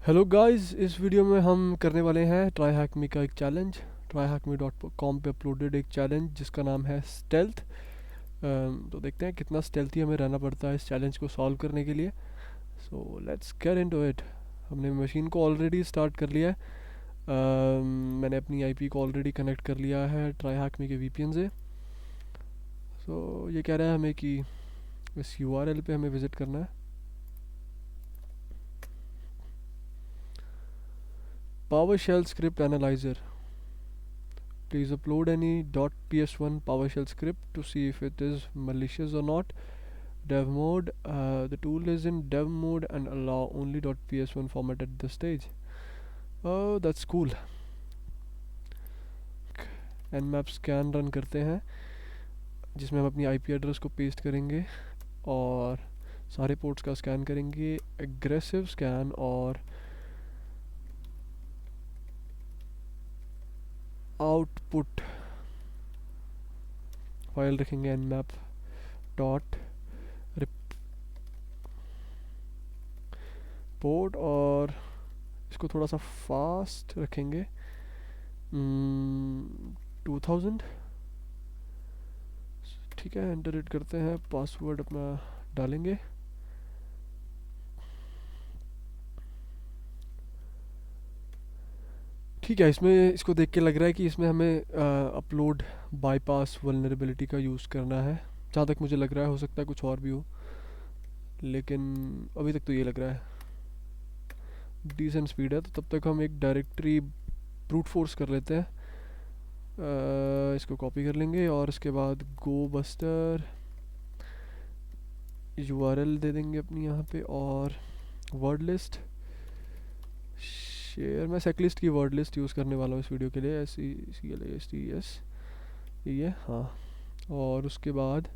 Hello guys, इस video में हम करने वाले हैं ट्राई हैक मी का एक चैलेंज। ट्राई हैक मी डॉट कॉम पर अपलोडेड एक चैलेंज जिसका नाम है स्टेल्थ। तो देखते हैं कितना स्टेल्थी हमें रहना पड़ता है इस चैलेंज को सॉल्व करने के लिए। So let's get into it. हमने मशीन को ऑलरेडी स्टार्ट कर लिया है। मैंने अपनी आईपी को ऑलरेडी कनेक्ट कर लिया है ट्राई हैक मी के वीपीएन से। ये कह रहा है हमें कि इस यूआरएल पे हमें विज़िट करना है। PowerShell script analyzer. Please upload any .ps1 PowerShell script to see if it is malicious or not. Dev mode. The tool is in dev mode and allow only .ps1 format at this stage. Oh, that's cool. nmap scan run करते हैं जिसमें हम अपनी IP address को paste करेंगे और सारे ports का स्कैन करेंगे। एग्रेसिव स्कैन और आउटपुट फाइल रखेंगे nmap डॉट रिपोर्ट और इसको थोड़ा सा फास्ट रखेंगे। 2000 ठीक है। एंटर हिट करते हैं, पासवर्ड अपना डालेंगे। ठीक है, इसमें इसको देख के लग रहा है कि इसमें हमें अपलोड बाईपास वल्नरेबिलिटी का यूज़ करना है। जहाँ तक मुझे लग रहा है, हो सकता है कुछ और भी हो, लेकिन अभी तक तो ये लग रहा है। डिसेंट स्पीड है, तो तब तक हम एक डायरेक्टरी ब्रूट फोर्स कर लेते हैं। इसको कॉपी कर लेंगे और इसके बाद गो बस्टर यूआरएल दे देंगे अपनी यहाँ पे और वर्ड लिस्ट शेयर। मैं सेकलिस्ट की वर्ड लिस्ट यूज़ करने वाला हूँ इस वीडियो के लिए। SECLASTS ये हाँ। और उसके बाद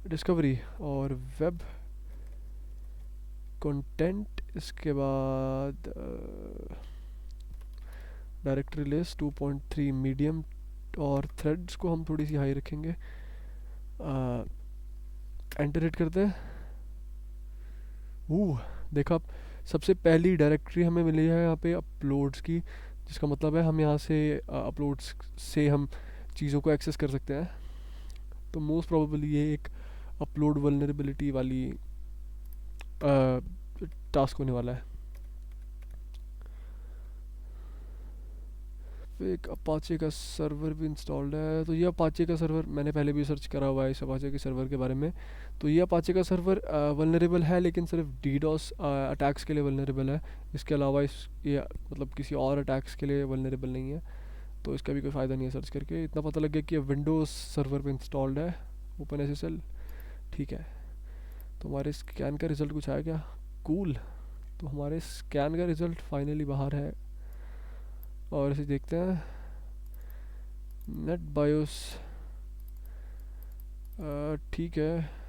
डिस्कवरी और वेब कंटेंट। इसके बाद डायरेक्टरी लिस्ट 2.3 मीडियम और थ्रेड्स को हम थोड़ी सी हाई रखेंगे। एंटर हिट करते हैं। देखा आप, सबसे पहली डायरेक्टरी हमें मिली है यहाँ पे अपलोड्स की, जिसका मतलब है हम यहाँ से अपलोड्स से हम चीज़ों को एक्सेस कर सकते हैं। तो मोस्ट प्रोबेबली ये एक अपलोड वल्नरेबिलिटी वाली टास्क होने वाला है। एक अपाचे का सर्वर भी इंस्टॉल्ड है। तो ये अपाचे का सर्वर मैंने पहले भी सर्च करा हुआ है इस अपाचे के सर्वर के बारे में। तो ये अपाचे का सर्वर वल्नरेबल है, लेकिन सिर्फ डीडोस अटैक्स के लिए वल्नरेबल है। इसके अलावा ये मतलब किसी और अटैक्स के लिए वल्नरेबल नहीं है। तो इसका भी कोई फ़ायदा नहीं है सर्च करके। इतना पता लग गया कि ये विंडोज़ सर्वर पे इंस्टॉल्ड है, OpenSSL। ठीक है, तो हमारे स्कैन का रिज़ल्ट कुछ आया क्या? कूल। तो हमारे स्कैन का रिज़ल्ट फाइनली बाहर है और इसे देखते हैं। नेट बायोस ठीक है।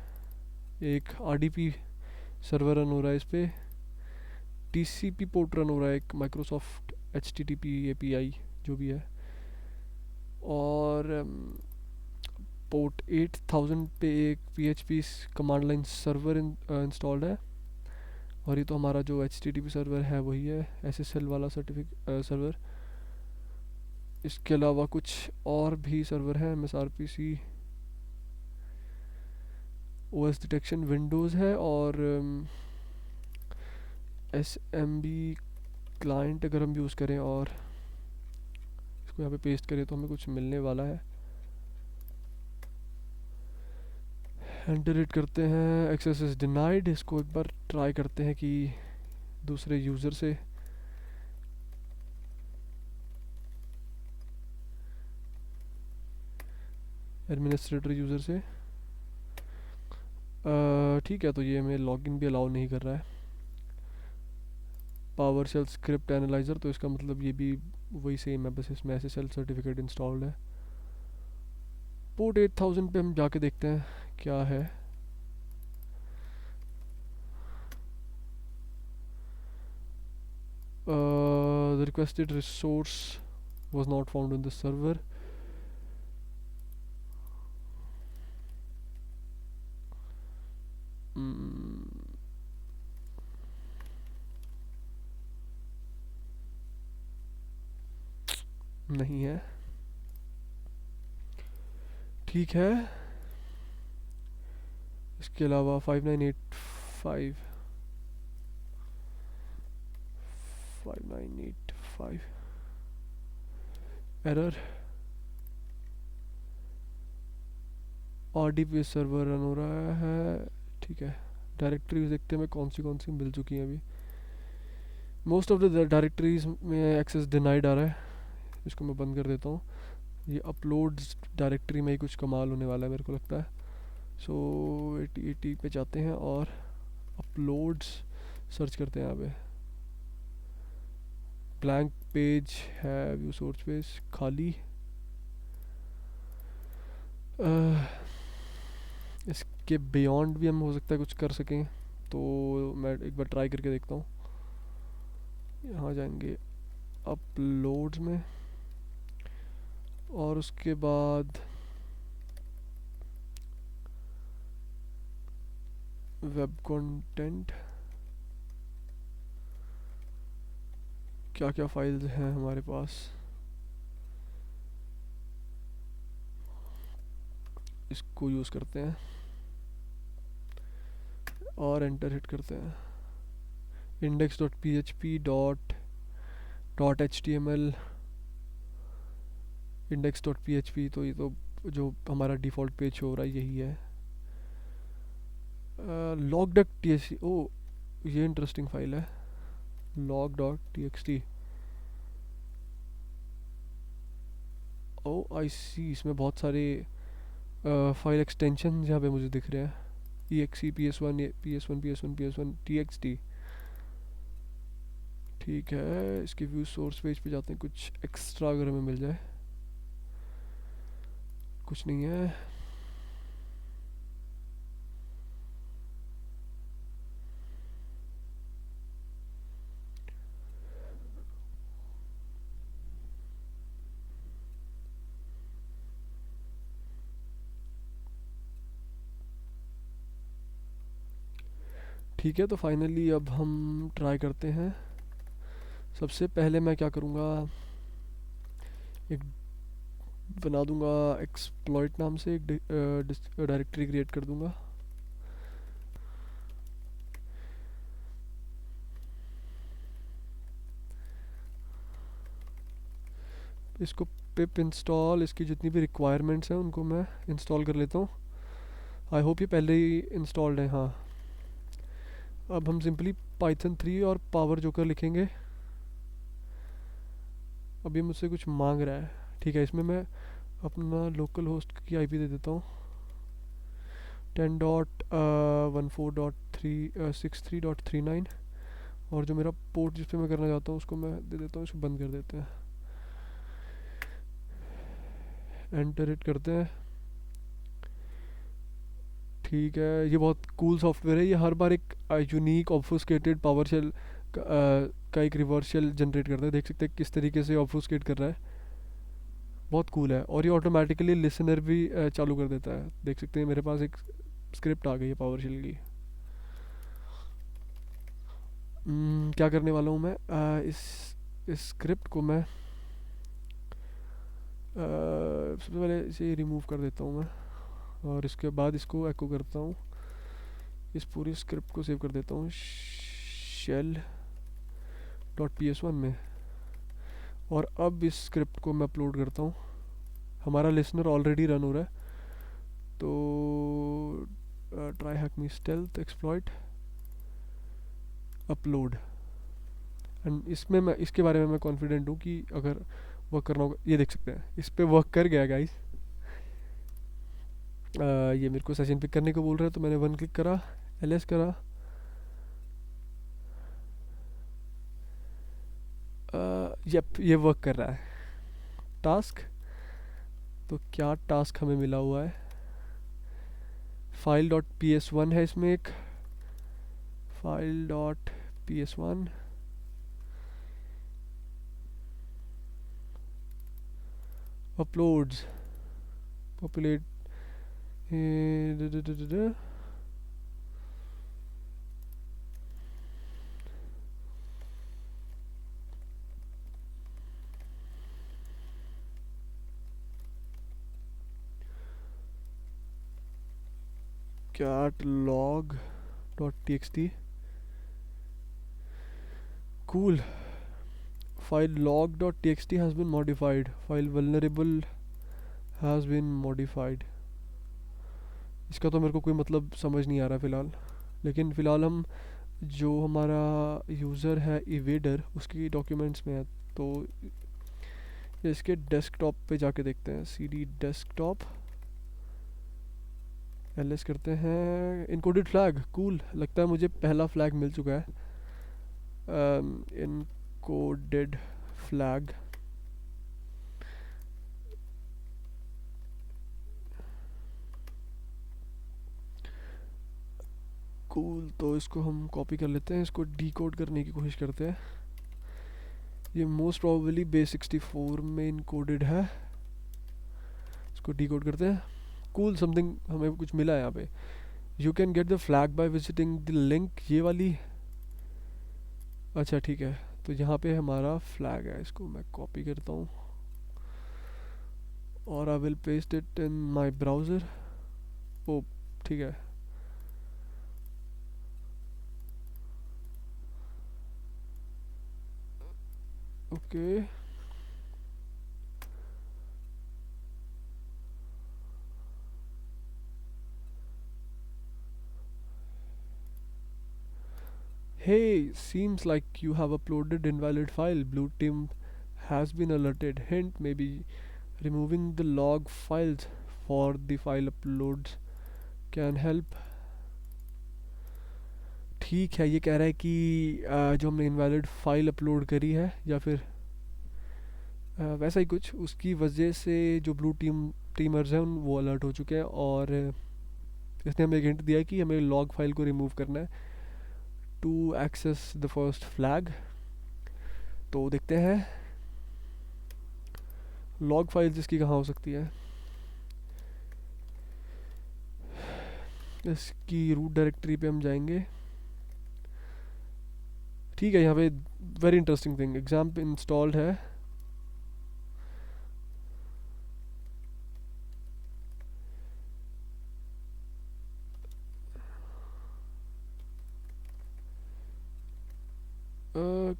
एक RDP सर्वर रन हो रहा है इस पर। TCP पोर्ट रन हो रहा है, एक माइक्रोसॉफ्ट HTTP API जो भी है। और पोर्ट 8000 पे एक PHP command line server installed है। और ये तो हमारा जो HTTP सर्वर है वही है, SSL वाला सर्वर। इसके अलावा कुछ और भी सर्वर है। MSRPC OS डिटेक्शन विंडोज़ है और SMB क्लाइंट अगर हम यूज़ करें और इसको यहाँ पे पेस्ट करें तो हमें कुछ मिलने वाला है। एंटर हिट करते हैं, एक्सेस इज डिनाइड। इसको एक बार ट्राई करते हैं कि दूसरे यूज़र से। एडमिनिस्ट्रेटर यूज़र से ठीक है। तो ये हमें लॉगिन भी अलाउ नहीं कर रहा है। PowerShell स्क्रिप्ट एनालाइज़र, तो इसका मतलब ये भी वही सेम है, बस इसमें SSL सर्टिफिकेट इंस्टॉल्ड है। पोर्ट 8000 पे हम जाके देखते हैं क्या है। The requested resource was not found on the server. नहीं है, ठीक है। इसके अलावा 5985 5985 एरर, RDP सर्वर रन हो रहा है, ठीक है। डायरेक्टरीज देखते हैं मैं कौन सी मिल चुकी हैं अभी। मोस्ट ऑफ द डायरेक्टरीज में एक्सेस डिनाइड आ रहा है, इसको मैं बंद कर देता हूँ। ये अपलोड्स डायरेक्टरी में ही कुछ कमाल होने वाला है मेरे को लगता है। सो 8080 पे जाते हैं और अपलोड्स सर्च करते हैं। यहाँ पे ब्लैंक पेज है, व्यू सोर्स पेज खाली। इसके बियॉन्ड भी हम हो सकता है कुछ कर सकें, तो मैं एक बार ट्राई करके देखता हूँ। यहाँ जाएंगे अपलोड्स में और उसके बाद वेब कंटेंट, क्या क्या फाइल्स हैं हमारे पास, इसको यूज़ करते हैं और एंटर हिट करते हैं। index.php .html index.php, तो ये तो जो हमारा डिफ़ॉल्ट पेज हो रहा है यही है। log.txt, ओ ये इंटरेस्टिंग फाइल है, log.txt। ओ आई सी, इसमें बहुत सारे फाइल एक्सटेंशन यहाँ पे मुझे दिख रहे हैं। exe ps1 txt, ठीक है। इसके व्यू सोर्स पेज पे जाते हैं, कुछ एक्स्ट्रा अगर हमें मिल जाए। कुछ नहीं है। ठीक है, तो फाइनली अब हम ट्राई करते हैं। सबसे पहले मैं क्या करूँगा, एक बना दूंगा एक्सप्लॉइट नाम से एक डायरेक्टरी क्रिएट कर दूंगा। इसको पिप इंस्टॉल, इसकी जितनी भी रिक्वायरमेंट्स हैं उनको मैं इंस्टॉल कर लेता हूँ। आई होप ये पहले ही इंस्टॉल्ड है। हाँ, अब हम सिंपली पाइथन 3 और पावर जोकर लिखेंगे। अभी मुझसे कुछ मांग रहा है, ठीक है। इसमें मैं अपना लोकल होस्ट की आईपी दे देता हूँ 10.14.3 और जो मेरा पोर्ट जिस पे मैं करना चाहता हूँ उसको मैं दे देता हूँ। इसको बंद कर देते हैं, एंटर हिट करते हैं। ठीक है, ये बहुत कूल सॉफ्टवेयर है। ये हर बार एक यूनिक ऑब्फुस्केटेड पावर शेल का एक रिवर्स शेल जनरेट करता है। देख सकते हैं किस तरीके से ऑब्फुस्केट कर रहा है, बहुत कूल है। और ये ऑटोमेटिकली लिसनर भी चालू कर देता है। देख सकते हैं मेरे पास एक स्क्रिप्ट आ गई है पावर शेल की। क्या करने वाला हूँ मैं, इस स्क्रिप्ट को मैं सबसे पहले इसे रिमूव कर देता हूँ मैं, और इसके बाद इसको एको करता हूँ। इस पूरी स्क्रिप्ट को सेव कर देता हूँ shell.ps1 में, और अब इस स्क्रिप्ट को मैं अपलोड करता हूँ। हमारा लिसनर ऑलरेडी रन हो रहा है, तो try hack me stealth exploit upload. And इसमें मैं इसके बारे में मैं कॉन्फिडेंट हूँ कि अगर वर्क करना होगा। ये देख सकते हैं इस पर वर्क कर गया गाइस। ये मेरे को सेशन पिक करने को बोल रहा है, तो मैंने 1 क्लिक करा, ls करा। यप, ये वर्क कर रहा है। टास्क, तो क्या टास्क हमें मिला हुआ है, file.ps1 है इसमें एक file.ps1 uploads populate cat log dot txt. Cool. File log dot txt has been modified. File vulnerable has been modified. इसका तो मेरे को कोई मतलब समझ नहीं आ रहा फ़िलहाल, लेकिन फ़िलहाल हम जो हमारा यूज़र है इवेडर उसकी डॉक्यूमेंट्स में है, तो इसके डेस्कटॉप पे जाके देखते हैं। cd डेस्कटॉप ls करते हैं। Encoded flag, cool. लगता है मुझे पहला फ्लैग मिल चुका है। Encoded flag, cool. तो इसको हम कॉपी कर लेते हैं, इसको डिकोड करने की कोशिश करते हैं। ये मोस्ट प्रोबेबली बेस 64 में इनकोडेड है, इसको डिकोड करते हैं। कूल, समथिंग हमें कुछ मिला है यहाँ पे। You can get the flag by visiting the link, ये वाली। अच्छा ठीक है, तो यहाँ पे हमारा फ्लैग है, इसको मैं कॉपी करता हूँ और I will paste it in my browser. Oh ठीक है, okay. Hey, seems like you have uploaded invalid file. Blue team has been alerted. Hint, maybe removing the log files for the file uploads can help. ठीक है, ये कह रहा है कि जो हमने इनवैलिड फाइल अपलोड करी है या फिर वैसा ही कुछ, उसकी वजह से जो ब्लू टीमर्स हैं वो अलर्ट हो चुके हैं, और इसने हमें एक हिंट दिया है कि हमें लॉग फाइल को रिमूव करना है to access the first flag. तो देखते हैं लॉग फाइल जिसकी कहाँ हो सकती है। इसकी रूट डायरेक्टरी पे हम जाएंगे। ठीक है, यहाँ पे वेरी इंटरेस्टिंग थिंग, एग्जाम पे इंस्टॉल्ड है।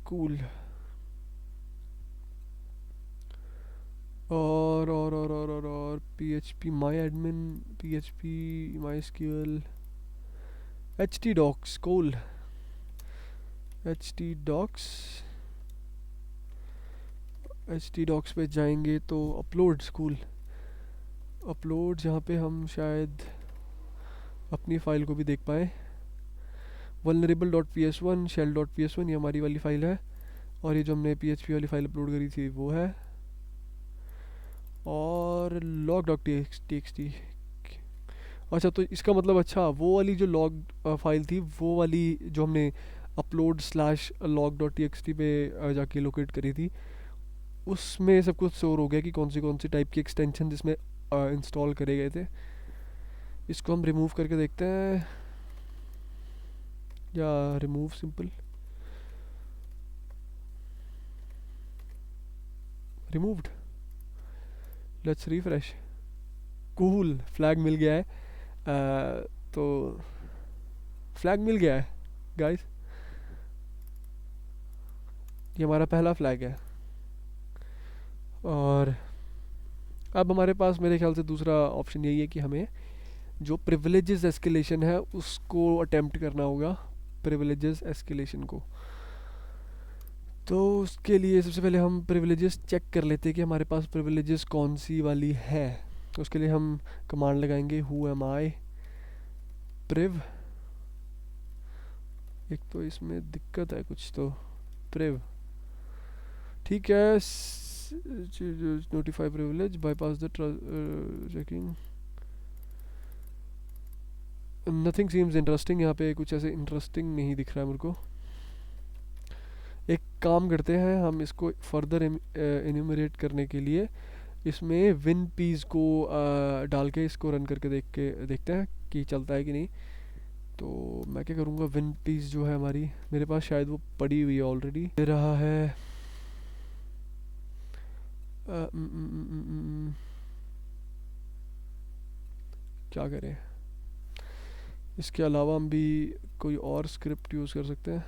कूल। और PHP माई एडमिन, PHP माई SQL, htdocs, कूल। htdocs पे जाएंगे तो अपलोड, स्कूल अपलोड, जहाँ पे हम शायद अपनी फ़ाइल को भी देख पाएँ। vulnerable.ps1 shell.ps1, ये हमारी वाली फ़ाइल है, और ये जो हमने PHP वाली फ़ाइल अपलोड करी थी वो है। और log.txt, अच्छा तो इसका मतलब, अच्छा वो वाली जो लॉग फाइल थी, वो वाली जो हमने अपलोड स्लैश log.txt पे जाके लोकेट करी थी, उसमें सब कुछ स्टोर हो गया कि कौन सी टाइप की एक्सटेंशन जिसमें इंस्टॉल करे गए थे। इसको हम रिमूव करके देखते हैं, या remove simple, removed, let's refresh. Cool, flag मिल गया है। तो फ्लैग मिल गया है गाइस, ये हमारा पहला फ्लैग है। और अब हमारे पास मेरे ख्याल से दूसरा ऑप्शन यही है कि हमें जो प्रिविलेजेस एस्केलेशन है उसको अटेम्प्ट करना होगा, प्रिविलेजेस एस्केलेशन को। तो उसके लिए सबसे पहले हम प्रिविलेजेस चेक कर लेते हैं कि हमारे पास प्रिविलेजेस कौन सी वाली है। तो उसके लिए हम कमांड लगाएंगे who am I priv। एक तो इसमें दिक्कत है कुछ, तो priv ठीक है। Notify privilege, bypass the checking, nothing seems interesting. यहाँ पे कुछ ऐसे इंटरेस्टिंग नहीं दिख रहा है मेरे को। एक काम करते हैं, हम इसको फर्दर एन्यूमरेट करने के लिए इसमें विन पीस को डाल के इसको रन करके देखते हैं कि चलता है कि नहीं। तो मैं क्या करूँगा, विन पीस जो है हमारी, मेरे पास शायद वो पड़ी हुई है ऑलरेडी, दे रहा है। क्या करें, इसके अलावा हम भी कोई और स्क्रिप्ट यूज़ कर सकते हैं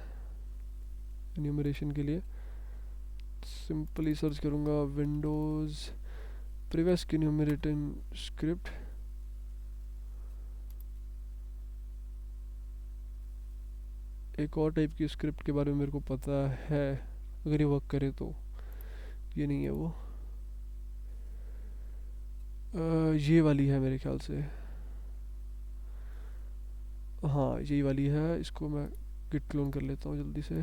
एन्यूमरेशन के लिए। सिंपली सर्च करूँगा विंडोज़ प्रीवियस एन्यूमरेटिंग स्क्रिप्ट। एक और टाइप की स्क्रिप्ट के बारे में मेरे को पता है, अगर ये वर्क करे तो। ये नहीं है वो, ये वाली है मेरे ख्याल से। हाँ यही वाली है, इसको मैं गिट क्लोन कर लेता हूँ जल्दी से।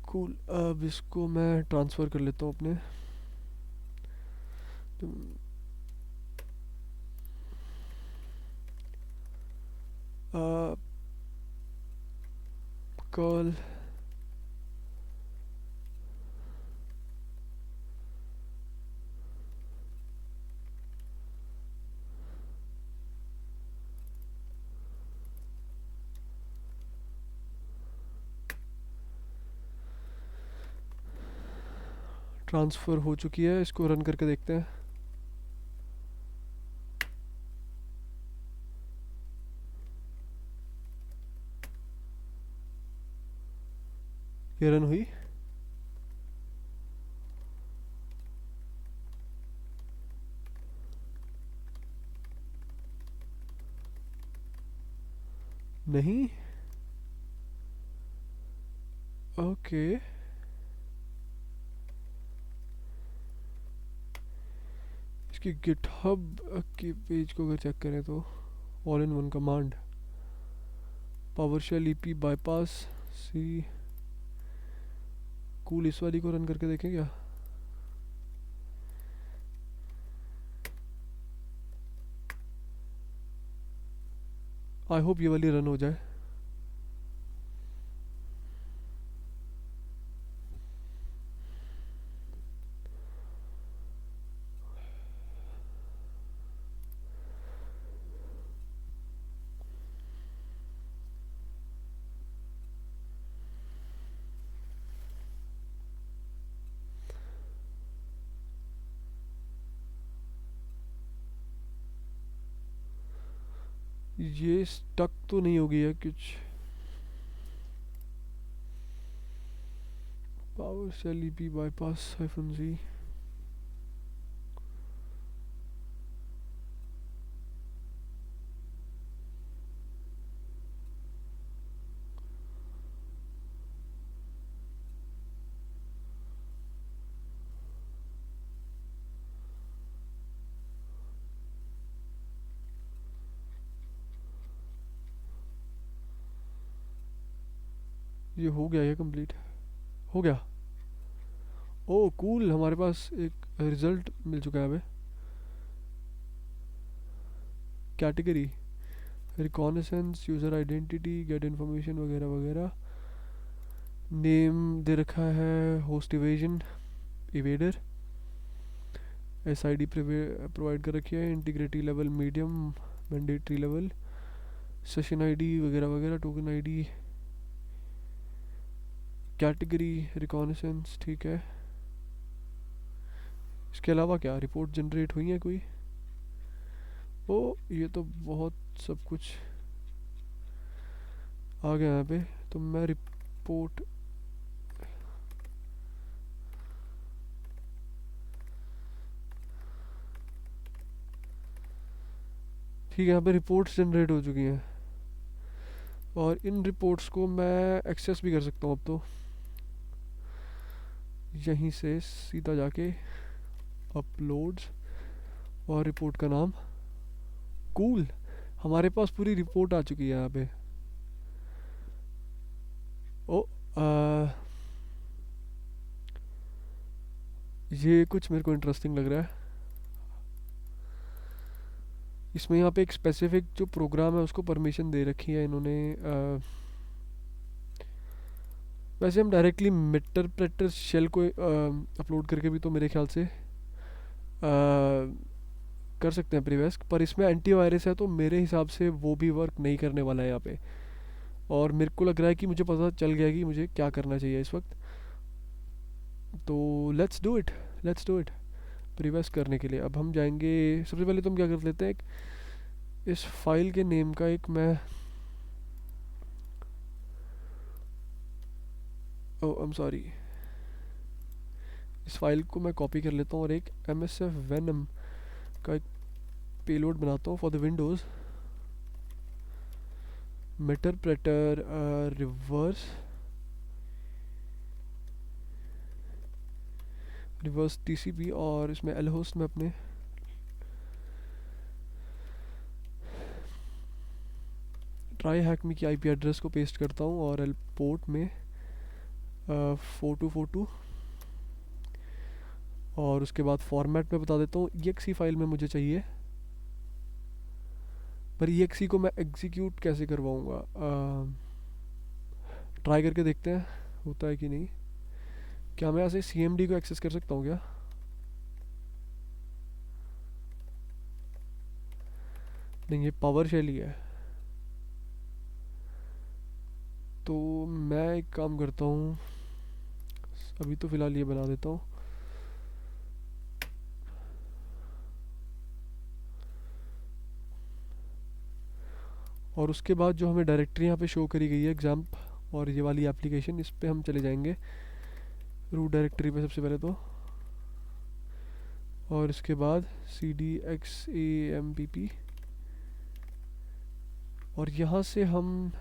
कूल, अब इसको मैं ट्रांसफ़र कर लेता हूँ अपने कर्ल ट्रांसफ़र हो चुकी है, इसको रन करके देखते हैं। ये रन हुई। नहीं, ओके। इसकी गिटहब के पेज को अगर चेक करें तो all in one command, PowerShell EP bypass C. Cool, इस वाली को रन करके देखें क्या। आई होप ये वाली रन हो जाए। ये स्टक तो नहीं हो गई है कुछ। PowerShell EP bypass -c। ये हो गया, ये कंप्लीट हो गया। ओ कूल, हमारे पास एक रिजल्ट मिल चुका है हमें। Category reconnaissance, user identity, get information वगैरह वगैरह। नेम दे रखा है होस्ट इवेजन इवेडर। SID प्रोवाइड कर रखी है, integrity level medium, mandatory level, session ID वगैरह वगैरह, टोकन ID, कैटेगरी रिकॉनेसेंस, ठीक है। इसके अलावा क्या रिपोर्ट जनरेट हुई है कोई। ओ ये तो बहुत सब कुछ आ गया यहाँ पे। तो मैं रिपोर्ट, ठीक है, यहाँ पे रिपोर्ट्स जनरेट हो चुकी हैं और इन रिपोर्ट्स को मैं एक्सेस भी कर सकता हूँ अब तो। यहीं से सीधा जाके अपलोड्स और रिपोर्ट का नाम। कूल, हमारे पास पूरी रिपोर्ट आ चुकी है यहाँ पे। ओ ये कुछ मेरे को इंटरेस्टिंग लग रहा है। इसमें यहाँ पे एक स्पेसिफिक जो प्रोग्राम है उसको परमिशन दे रखी है इन्होंने। वैसे हम डायरेक्टली मिटरप्रेटर शेल को अपलोड करके भी तो मेरे ख्याल से कर सकते हैं प्रीवियस, पर इसमें एंटीवायरस है तो मेरे हिसाब से वो भी वर्क नहीं करने वाला है यहाँ पे। और मेरे को लग रहा है कि मुझे पता चल गया कि मुझे क्या करना चाहिए इस वक्त। तो let's do it, let's do it. Privesc करने के लिए अब हम जाएंगे, सबसे पहले तो हम क्या कर लेते हैं, इस फाइल के नेम का एक मैं, ओ आई एम सॉरी, इस फाइल को मैं कॉपी कर लेता हूँ और एक MSF Venom का एक पेलोड बनाता हूँ for the Windows. Meterpreter reverse reverse TCP, और इसमें एल होस्ट में अपने ट्राई हैक मी की IP एड्रेस को पेस्ट करता हूँ और एल पोर्ट में 4242, और उसके बाद फॉर्मेट में बता देता हूँ exe फाइल में मुझे चाहिए। पर exe को मैं एग्जीक्यूट कैसे करवाऊँगा, ट्राई करके देखते हैं होता है कि नहीं। क्या मैं ऐसे CMD को एक्सेस कर सकता हूँ क्या? नहीं, ये पावर शेल ही है। तो मैं एक काम करता हूँ, अभी तो फ़िलहाल ये बना देता हूँ। और उसके बाद जो हमें डायरेक्टरी यहाँ पे शो करी गई है एग्जाम्प और ये वाली एप्लीकेशन, इस पे हम चले जाएंगे रूट डायरेक्टरी पे सबसे पहले तो, और इसके बाद cdxampp, और यहाँ से हम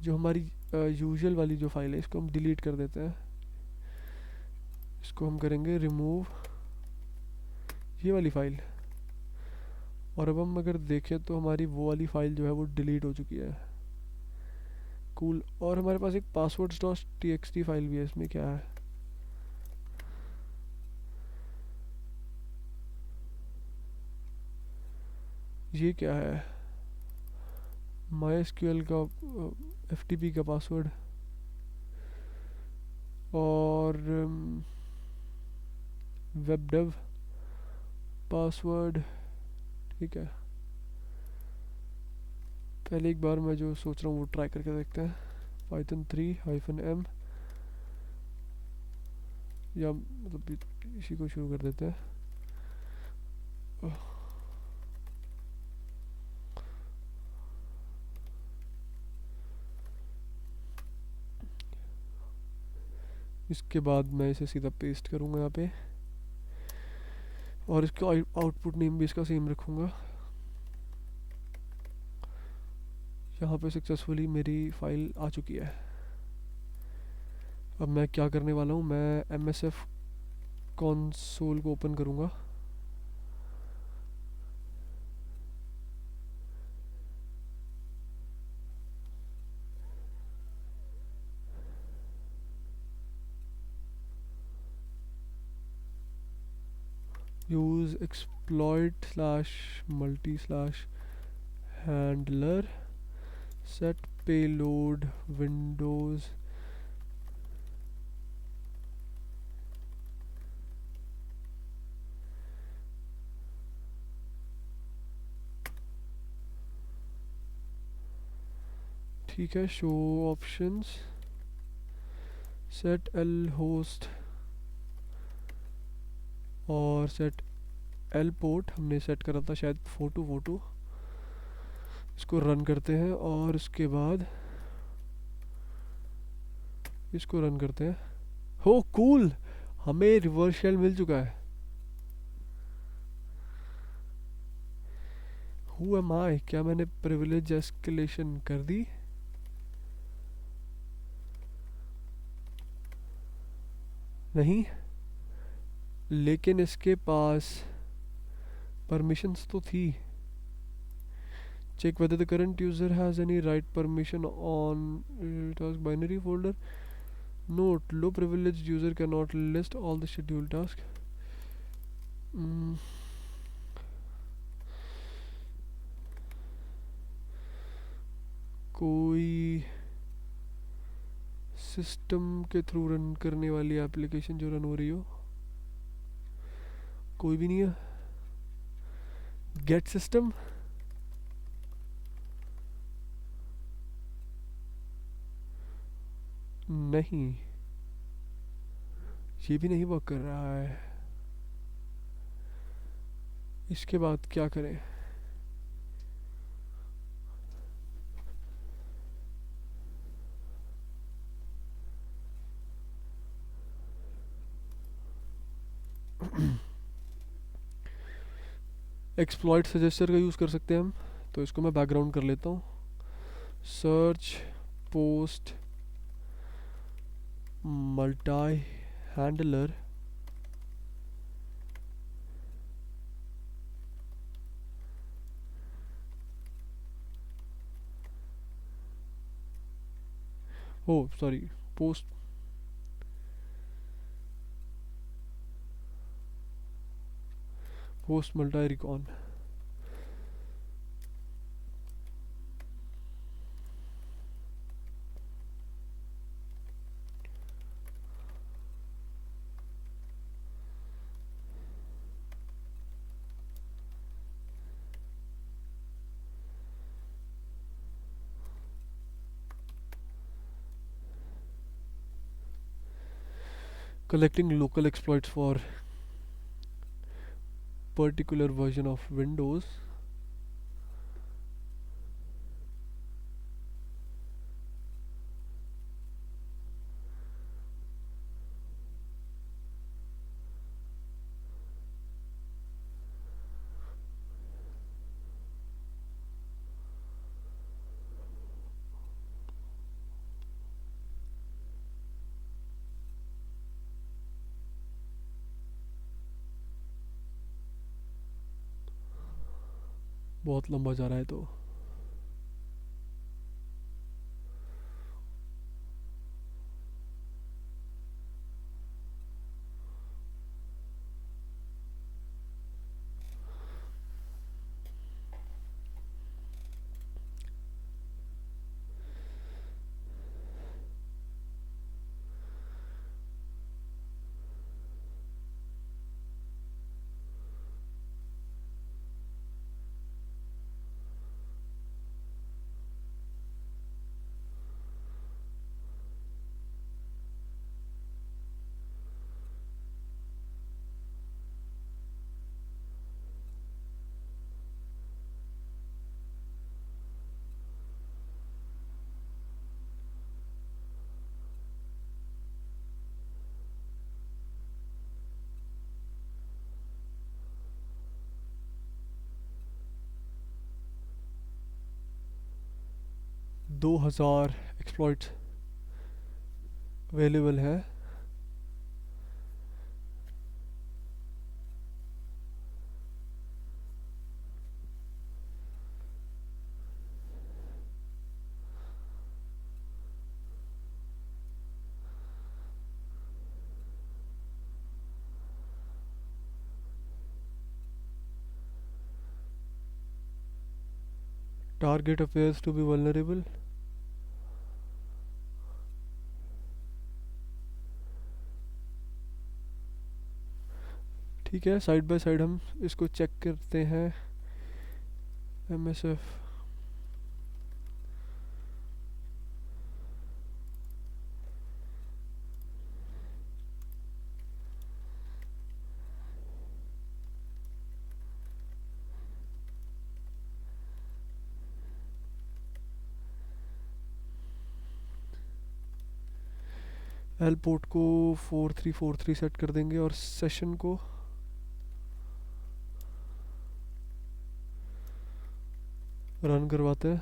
जो हमारी यूजुअल वाली जो फाइल है इसको हम डिलीट कर देते हैं। इसको हम करेंगे रिमूव, ये वाली फ़ाइल। और अब हम अगर देखें तो हमारी वो वाली फ़ाइल जो है वो डिलीट हो चुकी है। कूल। और हमारे पास एक passwords.txt फाइल भी है, इसमें क्या है? ये क्या है? MySQL का FTP का पासवर्ड, और वेबडेव पासवर्ड। ठीक है, पहले एक बार मैं जो सोच रहा हूँ वो ट्राई करके देखते हैं। python 3-m, या मतलब इसी को शुरू कर देते हैं। इसके बाद मैं इसे सीधा पेस्ट करूँगा यहाँ पे, और इसका आउटपुट नेम भी इसका सेम रखूँगा। यहाँ पे सक्सेसफुली मेरी फ़ाइल आ चुकी है। अब मैं क्या करने वाला हूँ, मैं MSF कंसोल को ओपन करूँगा। Use exploit slash multi slash handler set payload Windows. ठीक है, show options, set L host और सेट एल पोर्ट हमने सेट करा था शायद 4242। इसको रन करते हैं और उसके बाद इसको रन करते हैं। हो कूल, हमें रिवर्स शेल मिल चुका है। हु एम आई, क्या मैंने प्रिविलेज एस्केलेशन कर दी? नहीं, लेकिन इसके पास परमिशंस तो थी। Check whether the current user has any right permission on task binary folder. Note, low privileged user cannot list all the scheduled tasks. कोई सिस्टम के थ्रू रन करने वाली एप्लीकेशन जो रन हो रही हो, कोई भी नहीं है। गेट सिस्टम, नहीं, ये भी नहीं वर्क कर रहा है। इसके बाद क्या करें? एक्सप्लॉइट सजेस्टर का यूज़ कर सकते हैं हम। तो इसको मैं बैकग्राउंड कर लेता हूँ। Search post multi handler oh sorry post post multi recon. Collecting local exploits for particular version of Windows. बहुत लंबा जा रहा है तो। 2000 एक्सप्लॉइट्स अवेलेबल है। Target appears to be vulnerable. ठीक है, साइड बाय साइड हम इसको चेक करते हैं। MSF एल पोर्ट को 4343 सेट कर देंगे और सेशन को रन करवाते हैं।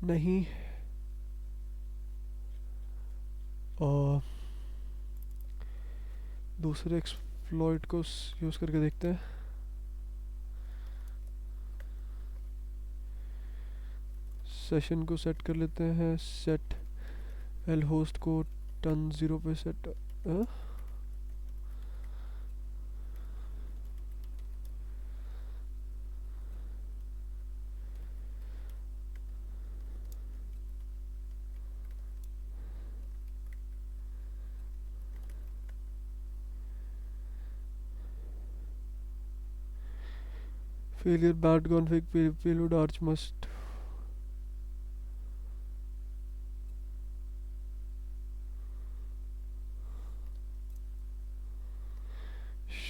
नहीं, और दूसरे एक्सप्लॉइट को यूज़ करके देखते हैं। सेशन को सेट कर लेते हैं। सेट एल होस्ट को टन 0 पे set. Failure bad config payload arch must.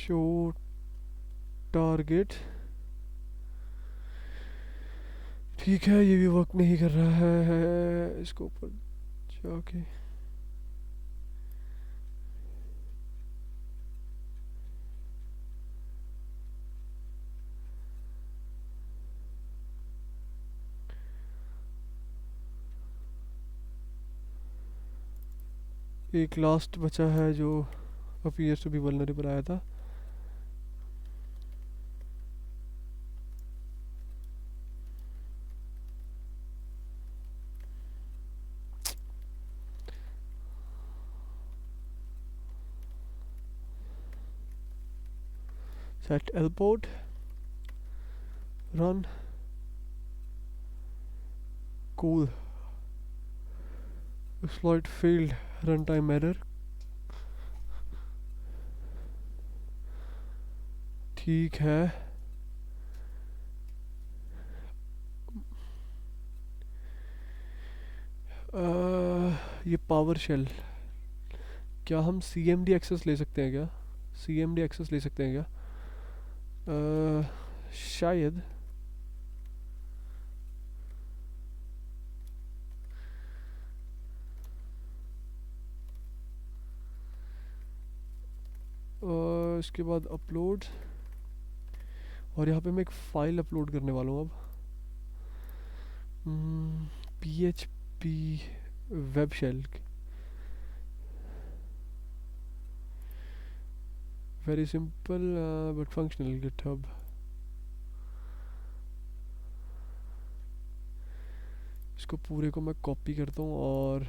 Show target, ठीक है ये भी वर्क नहीं कर रहा है। इसको ऊपर जाके एक लास्ट बचा है जो अपीयर्स टू बी वल्नरेबल आया था। Set Alport run cool exploit field run time error, ठीक है। ये पावर शेल, क्या हम CMD एक्सेस ले सकते हैं क्या? CMD एक्सेस ले सकते हैं क्या? शायद। इसके बाद अपलोड, और यहाँ पे मैं एक फ़ाइल अपलोड करने वाला हूँ अब। PHP web shell, very simple but functional GitHub. इसको पूरे को मैं कॉपी करता हूँ और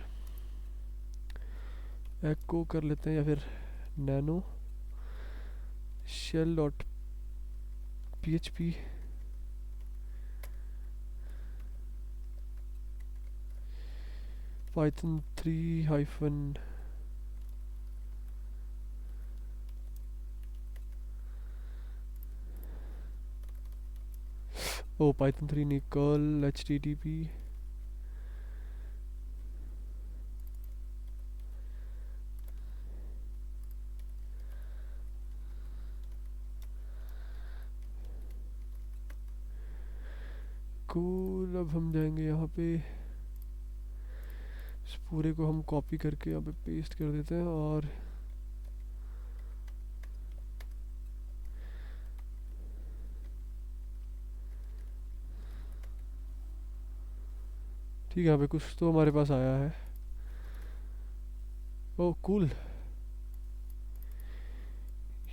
एको कर लेते हैं, या फिर nano shell dot PHP python 3 hyphen python 3 नहीं, curl http कूल। अब हम जाएंगे यहाँ पे, इस पूरे को हम कॉपी करके यहाँ पे पेस्ट कर देते हैं, और ठीक है यहाँ पे कुछ तो हमारे पास आया है। ओह कूल,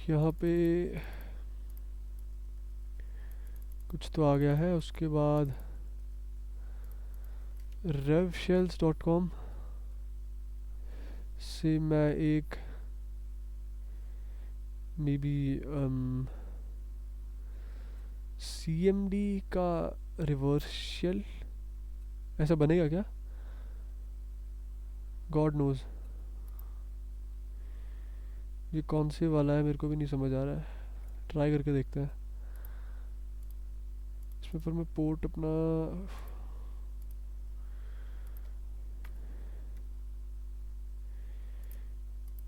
यहाँ पे कुछ तो आ गया है। उसके बाद revshells.com से मैं एक मे बी CMD का रिवर्स शेल ऐसा बनेगा क्या? गॉड नोज, ये कौन से वाला है मेरे को भी नहीं समझ आ रहा है। ट्राई करके देखते हैं इसमें। पर मैं पोर्ट अपना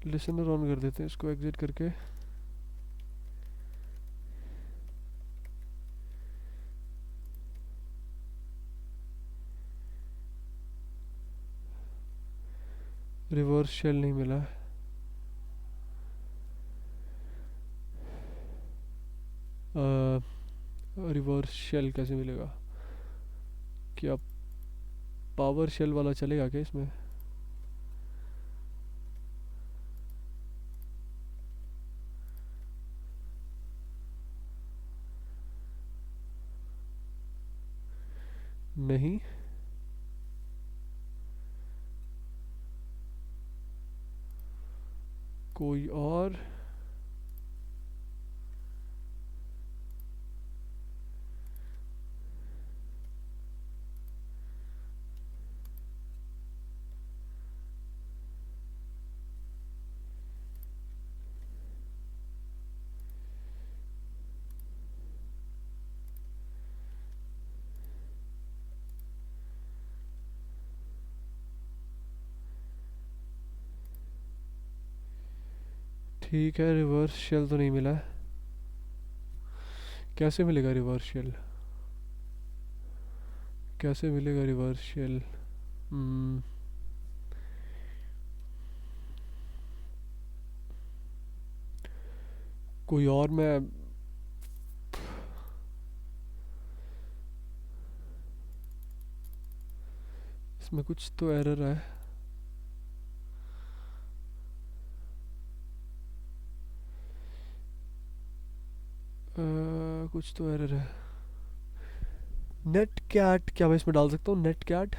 लिसनर ऑन कर देते हैं, इसको एग्जिट करके। रिवर्स शेल नहीं मिला है। रिवर्स शेल कैसे मिलेगा? क्या पावर शेल वाला चलेगा क्या इसमें? नहीं, कोई और? ठीक है, रिवर्स शेल तो नहीं मिला है। कैसे मिलेगा रिवर्स शेल? कैसे मिलेगा रिवर्स शेल? हम्म, कोई और मैं इसमें कुछ तो एरर है। कुछ तो एरर है। नेट कैट, क्या मैं इसमें डाल सकता हूँ नेट कैट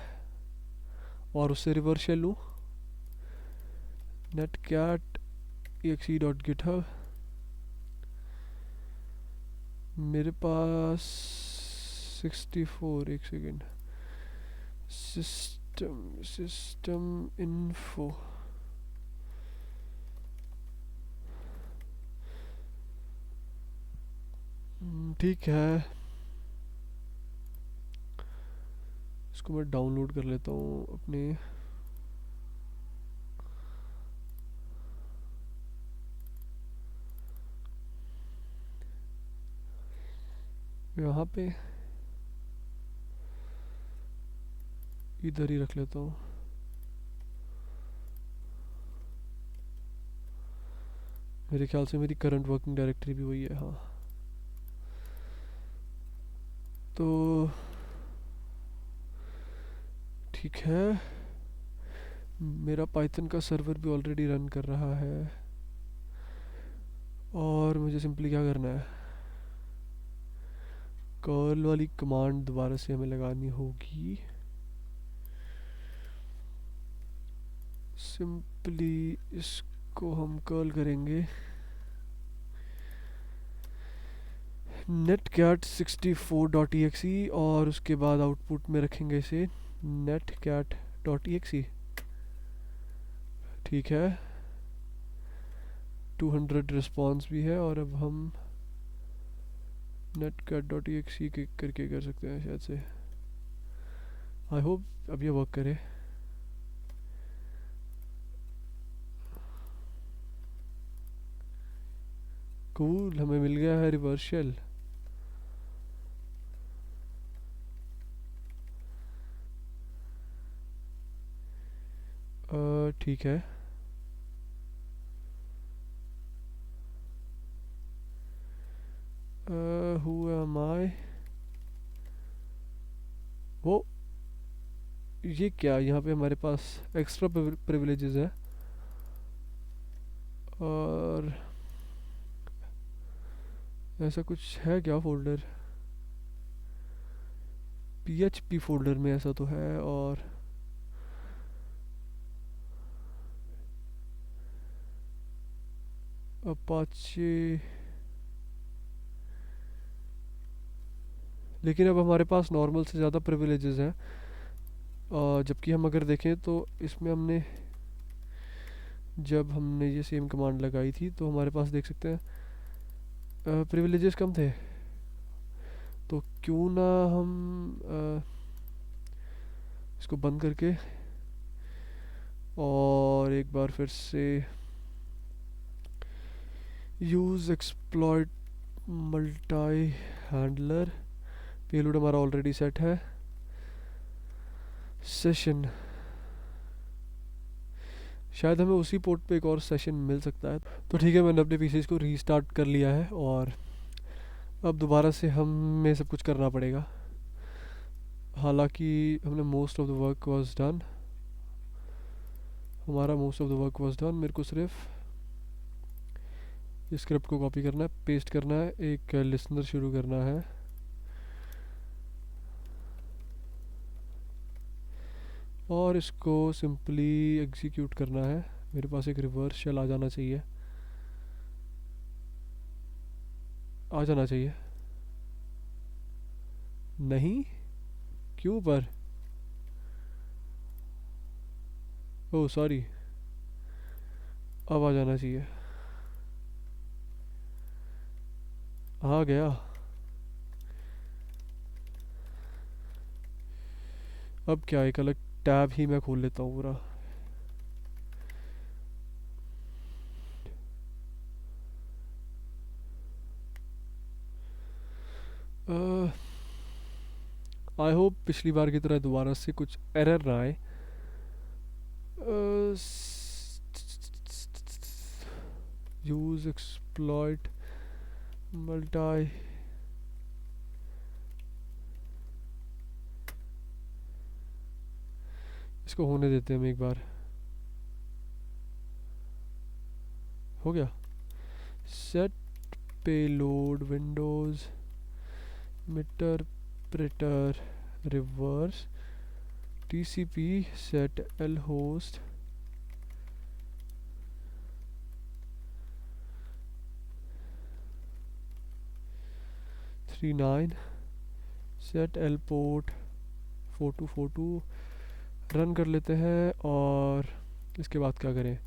और उससे रिवर्स शेल लूँ? Net cat exe dot GitHub. मेरे पास 64, एक सेकेंड। System system info. ठीक है, इसको मैं डाउनलोड कर लेता हूँ अपने। यहाँ पे इधर ही रख लेता हूँ। मेरे ख्याल से मेरी करंट वर्किंग डायरेक्टरी भी वही है, हाँ। तो ठीक है, मेरा पाइथन का सर्वर भी ऑलरेडी रन कर रहा है और मुझे सिंपली क्या करना है, कर्ल वाली कमांड दोबारा से हमें लगानी होगी। सिंपली इसको हम कर्ल करेंगे netcat 64.exe और उसके बाद आउटपुट में रखेंगे इसे netcat.exe। ठीक है, 200 रिस्पॉन्स भी है और अब हम netcat.exe करके कर सकते हैं शायद से। आई होप अब ये वर्क करे। कूल, हमें मिल गया है रिवर्स शेल। ठीक है, हु एम आई? वो ये क्या, यहाँ पे हमारे पास एक्स्ट्रा प्रिविलेजेस है और ऐसा कुछ है क्या फोल्डर? PHP फोल्डर में ऐसा तो है और अपाचे, लेकिन अब हमारे पास नॉर्मल से ज़्यादा प्रिविलेजेस हैं। जबकि हम अगर देखें तो इसमें हमने, जब हमने ये सेम कमांड लगाई थी तो हमारे पास देख सकते हैं प्रिविलेजेस कम थे। तो क्यों ना हम इसको बंद करके और एक बार फिर से use exploit multi handler. Payload हमारा ऑलरेडी सेट है। सेशन, शायद हमें उसी पोर्ट पे एक और सेशन मिल सकता है। तो ठीक है, मैंने अपने पीसी को रीस्टार्ट कर लिया है और अब दोबारा से हमें सब कुछ करना पड़ेगा। हालांकि हमने most of the work was done, हमारा most of the work was done. मेरे को सिर्फ इस स्क्रिप्ट को कॉपी करना है, पेस्ट करना है, एक लिसनर शुरू करना है और इसको सिंपली एग्जीक्यूट करना है। मेरे पास एक रिवर्स शेल आ जाना चाहिए, आ जाना चाहिए। नहीं, क्यों पर? ओह सॉरी, अब आ जाना चाहिए। आ गया। अब क्या, एक अलग टैब ही मैं खोल लेता हूँ पूरा। आई होप पिछली बार की तरह दोबारा से कुछ एरर ना आए. Use exploit multi. इसको होने देते हैं हम एक बार. हो गया. Set payload Windows meterpreter reverse TCP set lhost three nine set lport 4242 run कर लेते हैं. और इसके बाद क्या करें,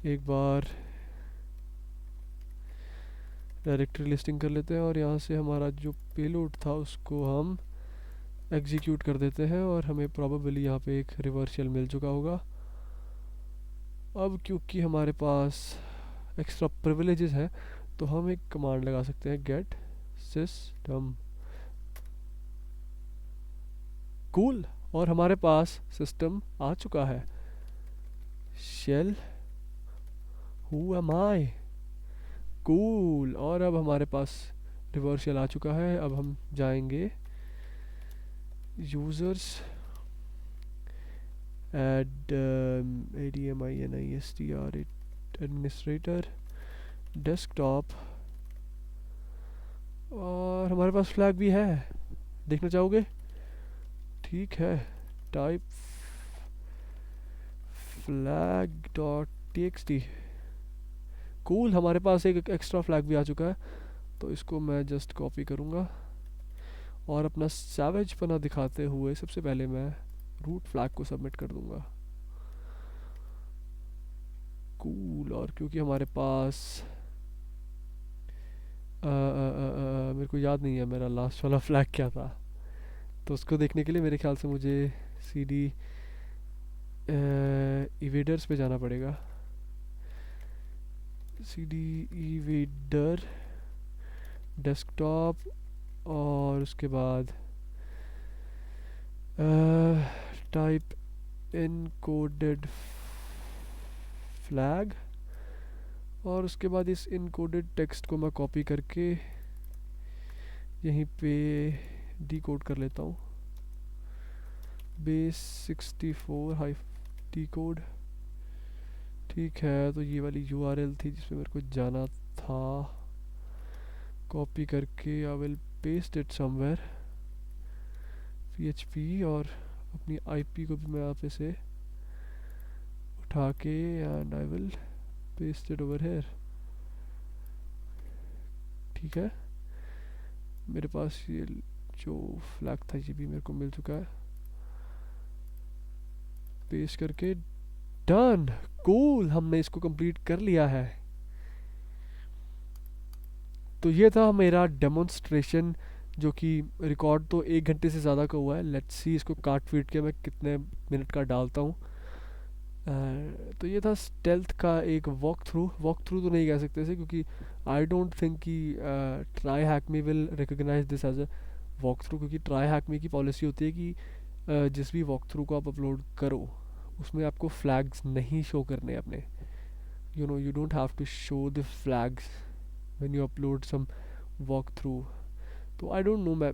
एक बार डायरेक्टरी लिस्टिंग कर लेते हैं और यहाँ से हमारा जो पेलोड था उसको हम एग्जीक्यूट कर देते हैं और हमें प्रोबेबली यहाँ पे एक रिवर्सल मिल चुका होगा. अब क्योंकि हमारे पास एक्स्ट्रा प्रिविलेजेस हैं तो हम एक कमांड लगा सकते हैं गेट सिस्टम. कूल. और हमारे पास सिस्टम आ चुका है. Shell who am I. Cool. और अब हमारे पास रिवर्सल आ चुका है. अब हम जाएंगे users add ADMINISTR administrator desktop. और हमारे पास फ्लैग भी है. देखना चाहोगे? ठीक है. Type flag dot txt. Cool. हमारे पास एक एक्स्ट्रा फ्लैग भी आ चुका है तो इसको मैं जस्ट कॉपी करूँगा और अपना सैवेज पना दिखाते हुए सबसे पहले मैं रूट फ्लैग को सबमिट कर दूंगा. कूल. और क्योंकि हमारे पास मेरे को याद नहीं है मेरा लास्ट वाला फ्लैग क्या था तो उसको देखने के लिए मेरे ख्याल से मुझे CD इवेडर्स पे जाना पड़ेगा. CD इवेडर डेस्कटॉप और उसके बाद टाइप इनकोडेड फ्लैग और उसके बाद इस इनकोडेड टेक्स्ट को मैं कॉपी करके यहीं पे डीकोड कर लेता हूँ. Base 64 high decode. ठीक है. तो ये वाली URL थी जिसमें मेरे को जाना था. कॉपी करके आई will paste it somewhere PHP और अपनी IP को भी मैं यहाँ पे से उठा के and I will paste it over here. ठीक है. मेरे पास ये जो फ्लैग था ये भी मेरे को मिल चुका है. पेस्ट करके डन. कूल. हमने इसको कंप्लीट कर लिया है. तो ये था मेरा डेमोन्स्ट्रेशन जो कि रिकॉर्ड तो 1 घंटे से ज़्यादा का हुआ है. लेट्स सी इसको काट पीट के मैं कितने मिनट का डालता हूँ. तो ये था स्टेल्थ का एक वॉक थ्रू तो नहीं कह सकते इसे क्योंकि आई डोंट थिंक कि TryHackMe will recognise this as a walkthrough क्योंकि ट्राई हैकमी की पॉलिसी होती है कि जिस भी वॉक थ्रू को आप अपलोड करो उसमें आपको फ्लैग्स नहीं शो करने अपने. you don't have to show the flags when you upload some walk through. तो आई डोंट नो. मैं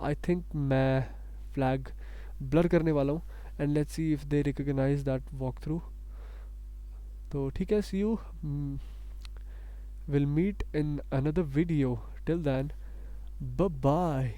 आई थिंक मैं फ्लैग ब्लर करने वाला हूँ and let's see if they recognise that walkthrough. तो ठीक है. See you. Will meet in another video. Till then bye bye.